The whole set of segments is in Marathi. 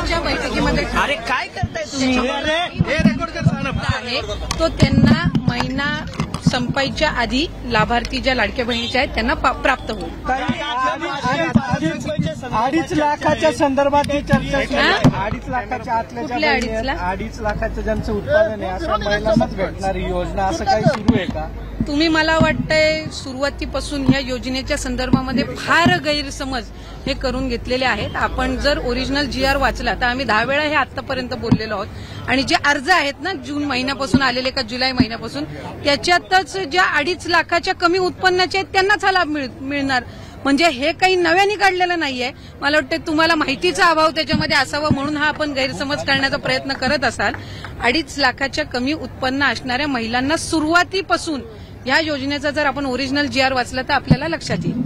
आजच्या बैठकीमध्ये अरे काय करताय तुम्ही आहे तो त्यांना महिना संपायच्या आधी लाभार्थी ज्या लाडक्या बहिणीच्या आहेत त्यांना प्राप्त होईल। 2.5 लाखाच्या संदर्भात ही चर्चा सुरू आहे। 2.5 लाखाच्या आतल्या कुठल्या 2.5 लाखाचं ज्यांचं उत्पादन आहे अशा महिलांनाच भेटणारी योजना असं काही सुरू आहे का? तुम्ही मला वाटतंय सुरुवातीपासून ह्या योजनेच्या संदर्भामध्ये फार गैरसमज हे करून घेतलेले आहेत। आपण जर ओरिजिनल GR वाचला तर आम्ही 10 वेळा हे आतापर्यंत बोललेलो आहोत आणि जे अर्ज आहेत ना जून महिन्यापासून आलेले का जुलै महिन्यापासून त्याच्यातच ज्या 2.5 लाखाच्या कमी उत्पन्नाचे आहेत त्यांनाच हा लाभ मिळणार। म्हणजे हे काही नव्याने काढलेलं नाहीये। मला वाटतं तुम्हाला माहितीचा अभाव त्याच्यामध्ये असावा म्हणून हा आपण गैरसमज करण्याचा प्रयत्न करत असाल। 2.5 लाखाच्या कमी उत्पन्न असणाऱ्या महिलांना सुरुवातीपासून या योजनेचा जर आपण ओरिजिनल GR वाचला तर आपल्याला लक्षात येईल।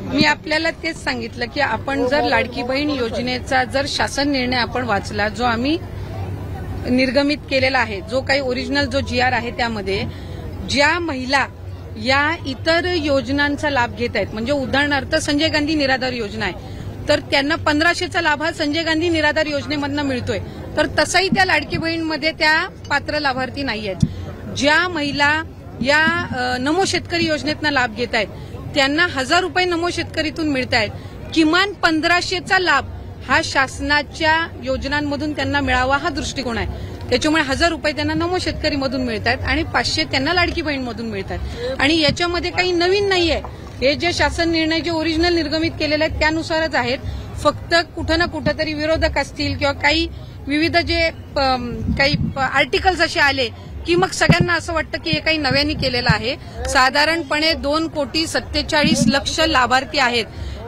मी आपल्याला तेच सांगितलं की आपण जर लाडकी बहीण योजनेचा जर शासन निर्णय आपण वाचला जो आम्ही निर्गमित केलेला आहे, जो काही ओरिजिनल जो GR आहे त्यामध्ये ज्या महिला या इतर योजनांचा लाभ घेत आहेत म्हणजे उदाहरणार्थ संजय गांधी निराधार योजना आहे तर त्यांना 1500चा लाभ हा संजय गांधी निराधार योजनेमधून मिळतोय तर तसाही त्या लाडकी बहीणमध्ये त्या पात्र लाभार्थी नाही आहेत। ज्या महिला या नमो शेतकरी योजनेतनं लाभ घेत आहेत त्यांना 1000 रुपये नमो शेतकरीतून मिळत आहेत। किमान 1500चा लाभ हा शासनाच्या योजनांमधून त्यांना मिळावा हा दृष्टिकोन आहे। त्याच्यामुळे 1000 रुपये त्यांना नमो शेतकरीमधून मिळत आहेत आणि 500 त्यांना लाडकी बहीणमधून मिळत आहेत आणि याच्यामध्ये काही नवीन नाहीये। हे जे शासन निर्णय जे ओरिजिनल निर्गमित केलेले आहेत त्यानुसारच आहेत। फक्त कुठं ना कुठं तरी विरोधक असतील किंवा काही विविध जे काही आर्टिकल्स असे आले की मग सगळ्यांना असं वाटतं की हे काही नव्याने केलेलं आहे। साधारणपणे 2,47,00,000 लाभार्थी आहेत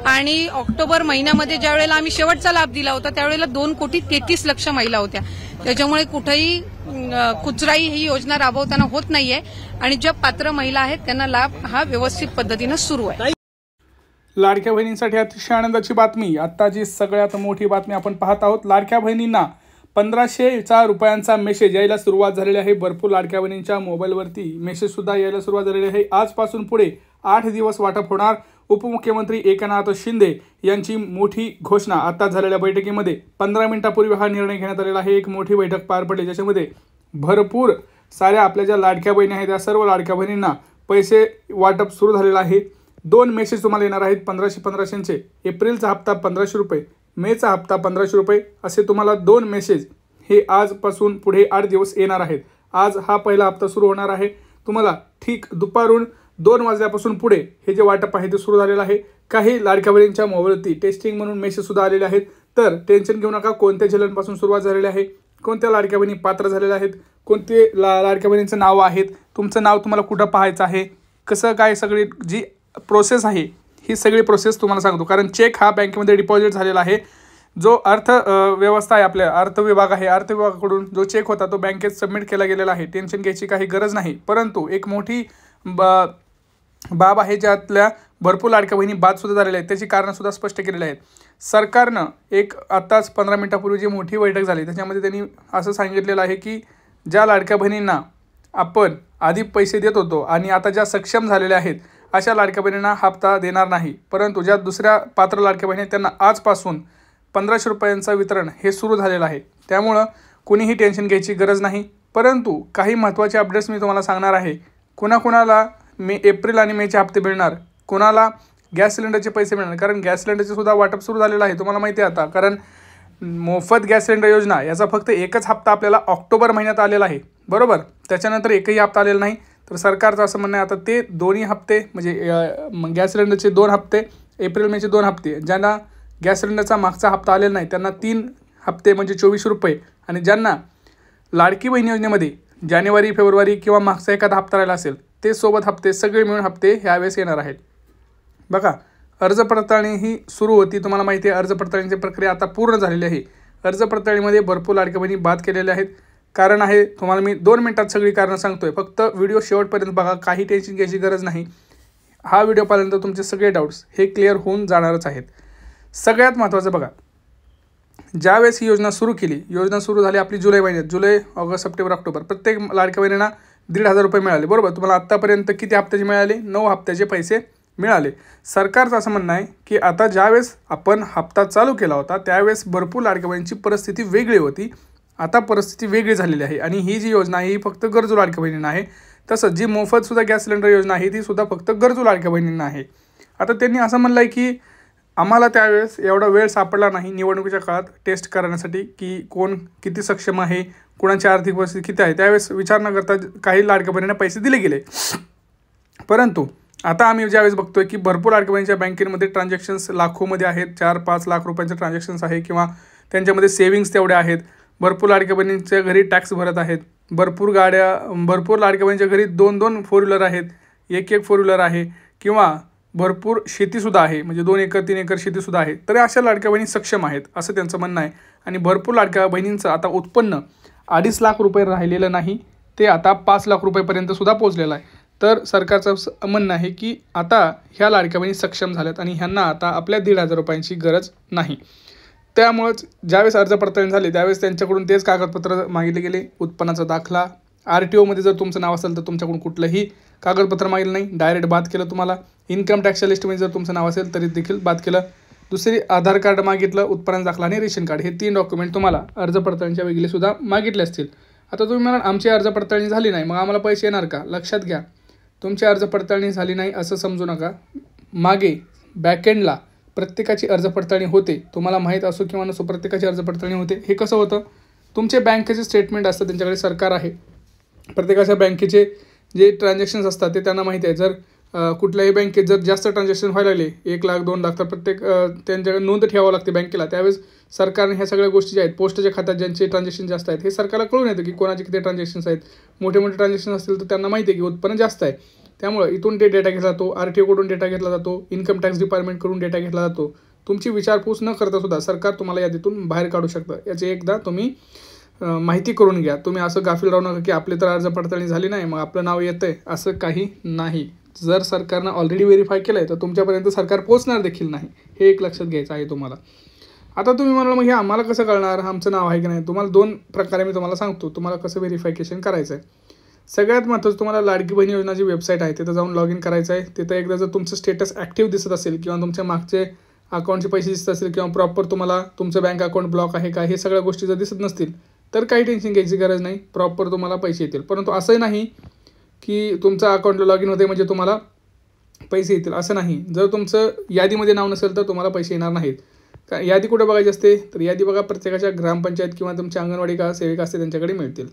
आणि ऑक्टोबर महिन्यामध्ये ज्या वेळेला आम्ही शेवटचा लाभ दिला होता त्यावेळेला 2,33,00,000 महिला होत्या। त्याच्यामुळे कुठेही कुचराई ही योजना राबवताना होत नाहीये आणि ज्या पात्र महिला आहेत त्यांना लाभ हा व्यवस्थित पद्धतीने सुरू आहे। लाडक्या बहिणींसाठी अतिशय आनंदाची बातमी। आता जी सगळ्यात मोठी बातमी आपण पाहत आहोत, लाडक्या बहिणींना 1500 रुपयांचा मेसेज यायला सुरुवात झालेली आहे। भरपूर लाडक्या बहिणींच्या मोबाईलवरती मेसेज सुद्धा यायला सुरुवात झालेली आहे। आजपासून पुढे 8 दिवस वाटप होणार। उपमुख्यमंत्री एकनाथ शिंदे यांची मोठी घोषणा आता झालेल्या बैठकीमध्ये 15 मिनिटांपूर्वी हा निर्णय घेण्यात आलेला आहे। एक मोठी बैठक पार पडली ज्याच्यामध्ये भरपूर साऱ्या आपल्या ज्या लाडक्या बहिणी आहेत त्या सर्व लाडक्या बहिणींना पैसे वाटप सुरू झालेलं आहे। 2 मेसेज तुम्हाला येणार आहेत 1500-1500चे। एप्रिलचा हप्ता 1500 रुपये, मेचा हप्ता 1500 रुपये असे तुम्हाला 2 मेसेज हे आजपासून पुढे 8 दिवस येणार आहेत। आज हा पहिला हप्ता सुरू होणार आहे। तुम्हाला ठीक दुपारून 2 वाजल्यापासून पुढे हे जे वाटप आहे ते सुरू झालेलं आहे। काही लाडक्या बहिणींच्या मोबाईलवरती टेस्टिंग म्हणून मेसेज सुद्धा आलेले आहेत। तर टेन्शन घेऊ नका, कोणत्या जिल्ह्यांपासून सुरुवात झालेली आहे, कोणत्या लाडक्या बहिणी पात्र झालेल्या आहेत, कोणते लाडक्या बहिणींचं नाव आहेत, तुमचं नाव तुम्हाला कुठं पाहायचं आहे, कसं काय सगळी जी प्रोसेस आहे ही सगळी प्रोसेस तुम्हाला सांगतो। कारण चेक हा बँकेमध्ये डिपॉझिट झालेला आहे। जो व्यवस्था आहे आपल्या अर्थ विभाग आहे, अर्थ विभागाकडून जो चेक होता तो बँकेत सबमिट केला गेलेला आहे। टेन्शन घ्यायची काही गरज नाही। परंतु एक मोठी बाब आहे ज्यातल्या भरपूर लाडक्या बहिणी बाद सुद्धा झालेल्या आहेत, त्याची कारणं सुद्धा स्पष्ट केलेली आहेत। सरकारनं एक आत्ताच 15 मिनिटांपूर्वी जी मोठी बैठक झाली त्याच्यामध्ये त्यांनी असं सांगितलेलं आहे की ज्या लाडक्या बहिणींना आपण आधी पैसे देत होतो आणि आता ज्या सक्षम झालेल्या आहेत अशा लाडक्या बहिणींना हप्ता देणार नाही, परंतु ज्या दुसऱ्या पात्र लाडक्या बहिणी त्यांना आजपासून 1500 रुपयांचं वितरण हे सुरू झालेलं आहे। त्यामुळं कोणीही टेन्शन घ्यायची गरज नाही। परंतु काही महत्त्वाचे अपडेट्स मी तुम्हाला सांगणार आहे। कोणाकोणाला एप्रिल आणि मेचे हप्ते मिळणार, कोणाला गॅस सिलेंडरचे पैसे मिळणार, कारण गॅस सिलेंडरचे सुद्धा वाटप सुरू झालेलं आहे तुम्हाला माहिती आहे आता। कारण मोफत गॅस सिलेंडर योजना याचा फक्त एकच हप्ता आपल्याला ऑक्टोबर महिन्यात आलेला आहे बरोबर, त्याच्यानंतर एकही हप्ता आलेला नाही। तर सरकारचं असं म्हणणं आहे आता ते दोन्ही हप्ते म्हणजे गॅस सिलेंडरचे 2 हप्ते, एप्रिल मेचे 2 हप्ते, ज्यांना गॅस सिलेंडरचा मागचा हप्ता आलेला नाही त्यांना 3 हप्ते म्हणजे 2400 रुपये आणि ज्यांना लाडकी बहीण योजनेमध्ये जानेवारी फेब्रुवारी किंवा मागचा एखादा हप्ता राहिला असेल ते सोबत हप्ते सगळे मिळून हप्ते ह्यावेळेस येणार आहेत। बघा अर्ज पडताळणी ही सुरू होती, तुम्हाला माहिती आहे अर्ज पडताळणीची प्रक्रिया आता पूर्ण झालेली आहे। अर्ज पडताळणीमध्ये भरपूर लाडक्या बहिणी बाद केलेल्या आहेत। कारण आहे तुम्हाला मी 2 मिनिटात सगळी कारणं सांगतोय, फक्त व्हिडिओ शेवटपर्यंत बघा, काही टेन्शन घ्यायची गरज नाही। हा व्हिडिओ पाहिल्यानंतर तुमचे सगळे डाऊट्स हे क्लिअर होऊन जाणारच आहेत। सगळ्यात महत्त्वाचं बघा, ज्यावेळेस ही योजना सुरू केली, योजना सुरू झाली आपली जुलै महिन्यात, जुलै ऑगस्ट सप्टेंबर ऑक्टोबर, प्रत्येक लाडक्या बहिणींना 1,500 रुपये मिळाले बरोबर। तुम्हाला आत्तापर्यंत किती हप्त्याचे मिळाले? 9 हप्त्याचे पैसे मिळाले. सरकारचं असं म्हणणं आहे की आता ज्यावेळेस आपण हप्ता चालू केला होता त्यावेळेस भरपूर लाडक्या बहिणींची परिस्थिती वेगळी होती. आता परिस्थिती वेगळी झालेली आहे आणि ही जी योजना आहे ही फक्त गरजू लाडक्या बहिणींना आहे. तसंच जी मोफतसुद्धा गॅस सिलेंडर योजना आहे ती सुद्धा फक्त गरजू लाडक्या बहिणींना आहे. आता त्यांनी असं म्हणलं आहे की आम्हाला त्यावेळेस एवढा वेळ सापडला नाही निवडणुकीच्या काळात टेस्ट करण्यासाठी की कोण किती सक्षम आहे, कोणाची आर्थिक परिस्थिती किती आहे. त्यावेळेस विचार न करता काही लाडक्या बहिणींना पैसे दिले गेले. परंतु आता आम्ही ज्यावेळेस बघतोय की भरपूर लाडक्या बहिणींच्या बँकेमध्ये ट्रान्झॅक्शन्स लाखोमध्ये आहेत, 4-5 लाख रुपयांचे ट्रान्झॅक्शन्स आहे किंवा त्यांच्यामध्ये सेव्हिंग्स तेवढे आहेत. भरपूर लाडक्या बहिणींच्या घरी टॅक्स भरत आहेत. भरपूर लाडक्या बहिणींच्या घरी 2-2 फोर व्हीलर आहेत, 1-1 फोर व्हीलर आहे किंवा भरपूर शेतीसुद्धा आहे, म्हणजे 2 एकर 3 एकर शेतीसुद्धा आहे. तर अशा लाडक्या बहिणी सक्षम आहेत असं त्यांचं म्हणणं आहे. आणि भरपूर लाडक्या बहिणींचं आता उत्पन्न 2.5 लाख रुपये राहिलेलं नाही, ते आता 5 लाख रुपयेपर्यंत सुद्धा पोहोचलेलं आहे. तर सरकारचं म्हणणं आहे की आता ह्या लाडक्या बहिणी सक्षम झाल्यात आणि ह्यांना आता आपल्या 1,500 रुपयांची गरज नाही. त्यामुळंच ज्यावेळेस अर्ज पडताळणी झाली त्यावेळेस त्यांच्याकडून तेच कागदपत्र मागितले गेले. उत्पन्नाचा दाखला, RTOमध्ये जर तुमचं नाव असेल तर तुमच्याकडून कुठलंही कागदपत्र मागितलं नाही, डायरेक्ट बाद केलं तुम्हाला. इन्कम टॅक्सच्या लिस्टमध्ये जर तुमचं नाव असेल तरी देखील बाद केलं. दुसरी आधार कार्ड मागितलं, उत्पन्न दाखला आणि रेशन कार्ड, हे 3 डॉक्युमेंट तुम्हाला अर्ज पडताळणीच्या वेगळेसुद्धा मागितले असतील. आता तुम्ही म्हणाल आमची अर्ज पडताळणी झाली नाही मग आम्हाला पैसे येणार का? लक्षात घ्या, तुमची अर्ज पडताळणी झाली नाही असं समजू नका. मागे बॅकएंडला प्रत्येकाची अर्ज पडताळणी होते. तुम्हाला माहीत असो किंवा नसो प्रत्येकाची अर्ज पडताळणी होते. हे कसं होतं? तुमचे बँकेचे स्टेटमेंट असतं, त्यांच्याकडे सरकार आहे. प्रत्येकाच्या बँकेचे जे ट्रान्झॅक्शन्स असतात ते त्यांना माहिती आहे. जर कुठल्याही बँकेत जर जास्त ट्रान्झॅक्शन व्हायला लागले 1 लाख 2 लाख तर प्रत्येक त्यांच्याकडे नोंद ठेवावं लागते बँकेला. त्यावेळेस सरकारने ह्या सगळ्या गोष्टी ज्या आहेत पोस्टच्या खात्यात ज्यांचे ट्रान्झॅक्शन जास्त आहेत हे सरकारला कळून येतं की कोणाचे किती ट्रान्झॅक्शन्स आहेत. मोठे मोठे ट्रान्झॅक्शन असतील तर त्यांना माहिती आहे की उत्पन्न जास्त आहे. त्यामुळे इथून ते डेटा घेतला जातो, RTOकडून डेटा घेतला जातो, इन्कम टॅक्स डिपार्टमेंटकडून डेटा घेतला जातो. तुमची विचारपूस न करता सुद्धा सरकार तुम्हाला यादीतून बाहेर काढू शकतं. याची एकदा तुम्ही माहिती करून घ्या. तुम्ही असं गाफील राहू नका की आपली तर अर्ज पडताळणी झाली नाही मग आपलं नाव येतं आहे, असं काही नाही. जर सरकारनं ऑलरेडी व्हेरीफाय केलं आहे तर तुमच्यापर्यंत सरकार पोहोचणार देखील नाही, हे एक लक्षात घ्यायचं आहे तुम्हाला. आता तुम्ही म्हणाल मग हे आम्हाला कसं कळणार आमचं नाव आहे की नाही? तुम्हाला 2 प्रकारे मी तुम्हाला सांगतो तुम्हाला कसं व्हेरिफिकेशन करायचं आहे. सगळ्यात महत्त्वाचं तुम्हाला लाडकी बहिणी योजनाची वेबसाईट आहे तिथं जाऊन लॉग इन करायचं आहे. तिथं एकदा जर तुमचं स्टेटस ॲक्टिव्ह दिसत असेल किंवा तुमच्या मागचे अकाउंटचे पैसे दिसत असेल किंवा प्रॉपर तुम्हाला तुमचं बँक अकाउंट ब्लॉक आहे का हे सगळ्या गोष्टी जर दिसत नसतील तर काही टेन्शन घ्यायची गरज नाही, प्रॉपर तुम्हाला पैसे येतील. परंतु असंही नाही की तुमचं अकाउंटला लॉग इन होते म्हणजे तुम्हाला पैसे येतील, असं नाही. जर तुमचं यादीमध्ये नाव नसेल तर तुम्हाला पैसे येणार नाहीत. यादी कुठे बघायची असते तर यादी बघा प्रत्येकाच्या ग्रामपंचायत किंवा तुमच्या अंगणवाडी का सेविका असते त्यांच्याकडे मिळतील.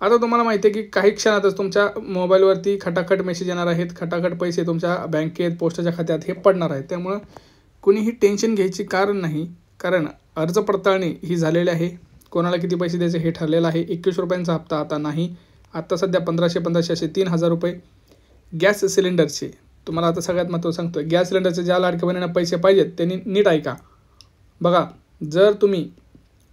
आता तुम्हाला माहिती आहे की काही क्षणातच तुमच्या मोबाईलवरती खटाखट मेसेज येणार आहेत, खटाखट पैसे तुमच्या बँकेत पोस्टाच्या खात्यात हे पडणार आहेत. त्यामुळं कुणीही टेन्शन घ्यायची कारण नाही, कारण अर्ज पडताळणी ही झालेली आहे. कोणाला किती पैसे द्यायचे हे ठरलेलं आहे. 21 रुपयांचा हप्ता आता नाही, आता सध्या 1500 असे 3,000 रुपये. गॅस सिलेंडरचे तुम्हाला आता सगळ्यात महत्त्वाचं सांगतो आहे, गॅस सिलेंडरचे ज्या लाडक्या बहिणींना पैसे पाहिजेत त्यांनी नीट ऐका. बघा, जर तुम्ही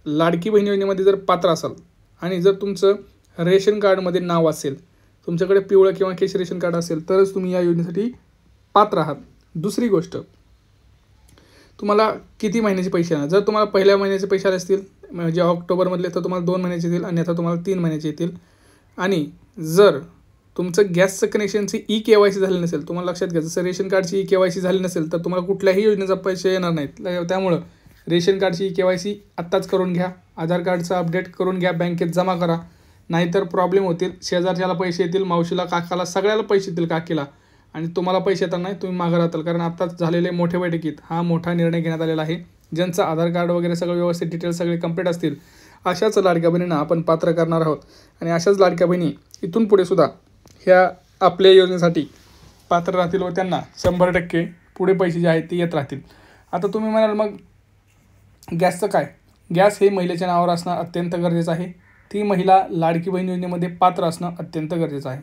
लाडकी बहीण योजनेमध्ये जर पात्र असाल आणि जर तुमचं रेशन कार्डमध्ये नाव असेल, तुमच्याकडे पिवळं किंवा केशरी रेशन कार्ड असेल तरच तुम्ही या योजनेसाठी पात्र आहात. दुसरी गोष्ट, तुम्हाला किती महिन्याचे पैसे येणार? जर तुम्हाला पहिल्या महिन्याचे पैसे आले असतील म्हणजे ऑक्टोबरमधले तर तुम्हाला 2 महिन्याचे येतील आणि आता तुम्हाला 3 महिन्याचे येतील. आणि जर तुमचं गॅसचं कनेक्शनची EKYC झाली नसेल, तुम्हाला लक्षात घ्या जसं रेशन कार्डची EKYC झाली नसेल तर तुम्हाला कुठल्याही योजनेचा पैसे येणार नाहीत. त्यामुळं रेशन कार्डची EKYC आत्ताच करून घ्या, आधार कार्डचं अपडेट करून घ्या, बँकेत जमा करा, नाहीतर प्रॉब्लेम होतील. शेजारच्याला पैसे येतील, मावशीला, काकाला, सगळ्याला पैसे येतील, काकीला, आणि तुम्हाला पैसे येतात नाही, तुम्ही मागं राहताल. कारण आत्ताच झालेले मोठ्या बैठकीत हा मोठा निर्णय घेण्यात आलेला आहे. ज्यांचं आधार कार्ड वगैरे सगळं व्यवस्थित डिटेल्स सगळे कंप्लीट असतील अशाच लाडक्या बहिणींना आपण पात्र करणार आहोत. आणि अशाच लाडक्या बहिणी इथून पुढे सुद्धा ह्या आपल्या योजनेसाठी पात्र राहतील व त्यांना 100% पुढे पैसे जे आहेत ते येत राहतील. आता तुम्ही म्हणाल मग गॅसचं काय? गॅस हे महिलेच्या नावावर असणं अत्यंत गरजेचं आहे. ती महिला लाडकी बहीण योजनेमध्ये पात्र असणं अत्यंत गरजेचं आहे.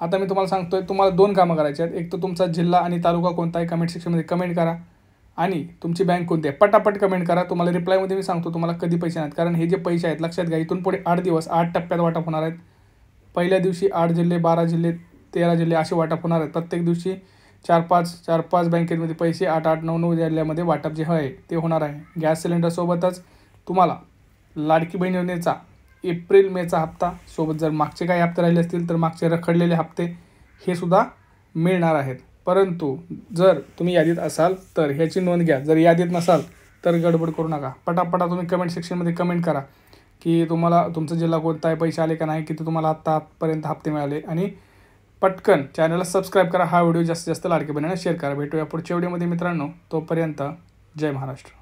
आता मी तुम्हाला सांगतोय, तुम्हाला 2 कामं करायची आहेत. एक तर तुमचा जिल्हा आणि तालुका कोणता आहे कमेंट सेक्शनमध्ये कमेंट करा, आणि तुमची बँक कोणती आहे पटापट कमेंट करा. तुम्हाला रिप्लायमध्ये मी सांगतो तुम्हाला कधी पैसे आहेत. कारण हे जे पैसे आहेत लक्षात घ्या, इथून पुढे 8 दिवस 8 टप्प्यात वाटप होणार आहेत. पहिल्या दिवशी 8 जिल्हे, 12 जिल्हे, 13 जिल्हे असे वाटप होणार आहेत. प्रत्येक दिवशी 4-5 बँकेमध्ये पैसे 8-8, 9-9 जिल्ह्यामध्ये वाटप जे आहे ते होणार आहे. गॅस सिलेंडरसोबतच तुम्हाला लाडकी बहीण योजनेचा एप्रिल-मेचा हप्ता सोबत जर मागचे काही हप्ते राहिले असतील तर मागचे रखडलेले हप्ते हे सुद्धा मिळणार आहेत. परंतु जर तुम्ही यादीत असाल तर ह्याची नोंद घ्या. जर यादीत नसाल तर गडबड करू नका. पटापटा तुम्ही कमेंट सेक्शनमध्ये कमेंट करा की तुम्हाला तुमचा जिल्हा कोणता आहे, पैसे आले का नाही, किती तुम्हाला आत्तापर्यंत हप्ते मिळाले, आणि पटकन चॅनलला सबस्क्राईब करा. हा व्हिडिओ जास्तीत जास्त लाडक्या बहिणींना शेअर करा. भेटूया पुढच्या व्हिडिओमध्ये मित्रांनो. तोपर्यंत जय महाराष्ट्र.